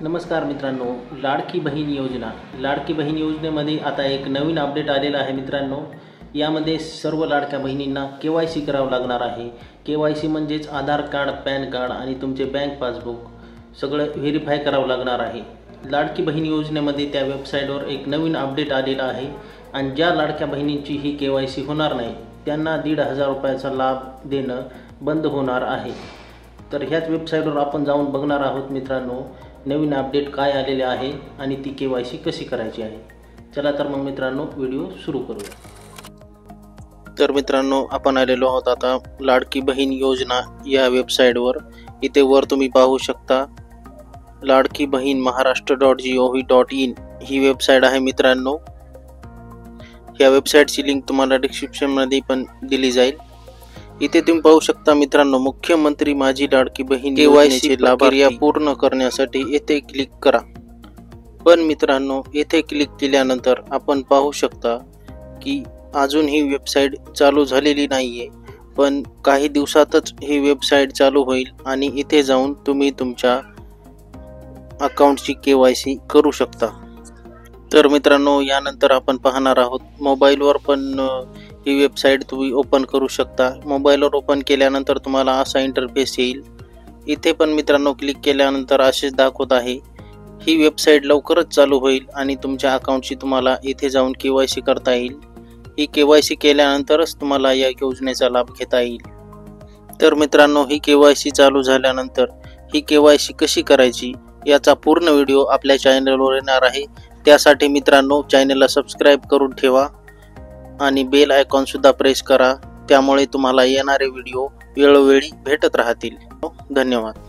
नमस्कार मित्रांनो, लाडकी बहीण योजनेमध्ये आता एक नवीन अपडेट आलेला आहे मित्रांनो। यामध्ये सर्व लाडक्या बहिणींना KYC करावं लागणार आहे। KYC म्हणजेच आधार कार्ड, पॅन कार्ड आणि तुमचे बँक पासबुक सगळं व्हेरीफाय करावं लागणार आहे। लाडकी बहीण योजनेमध्ये त्या वेबसाईटवर एक नवीन अपडेट आलेला आहे आणि ज्या लाडक्या बहिणींची ही KYC होणार नाही त्यांना 1,500 रुपयाचा लाभ देणं बंद होणार आहे। तर ह्याच वेबसाईटवर आपण जाऊन बघणार आहोत मित्रांनो, नवीन अपडेट काय आलेले आहे आणि ती KYC कशी करायची आहे। चला तर मग मित्रांनो व्हिडिओ सुरू करूया। तर मित्रांनो आपण आलेलो आहोत आता लाडकी बहीण योजना या वेबसाईटवर। इथे वर तुम्ही पाहू शकता लाडकी बहीण महाराष्ट्र.gov.in ही वेबसाईट आहे मित्रांनो। या वेबसाईटची लिंक तुम्हाला डिस्क्रिप्शन मध्ये पण दिली जाईल। इथे तुम्ही पाहू शकता मित्रांनो, मुख्यमंत्री माझी लाडकी बहीण KYC प्रक्रिया पूर्ण करण्यासाठी येथे क्लिक करा। पण मित्रांनो येथे क्लिक केल्यानंतर आपण पाहू शकता की अजून ही वेबसाईट चालू झालेली नाहीये, पण काही दिवसातच ही वेबसाईट चालू होईल आणि इथे जाऊन तुम्ही तुमच्या अकाउंटची KYC करू शकता। तर मित्रांनो यानंतर आपण पाहणार आहोत मोबाईलवर पण ही वेबसाईट तुम्ही ओपन करू शकता। मोबाईलवर ओपन केल्यानंतर तुम्हाला असा इंटरफेस येईल। इथे पण मित्रांनो क्लिक केल्यानंतर असेच दाखवत आहे। ही वेबसाईट लवकरच चालू होईल आणि तुमच्या अकाउंटची तुम्हाला इथे जाऊन KYC करता येईल। ही KYC केल्यानंतरच तुम्हाला या योजनेचा लाभ घेता येईल। तर मित्रांनो ही KYC चालू झाल्यानंतर ही KYC कशी करायची याचा पूर्ण व्हिडिओ आपल्या चॅनलवर येणार आहे। त्यासाठी मित्रांनो चॅनलला सबस्क्राइब करून ठेवा आणि बेल आयकॉन सुद्धा प्रेस करा, त्यामुळे तुम्हाला येणारे व्हिडिओ वेळोवेळी भेटत राहतील। धन्यवाद।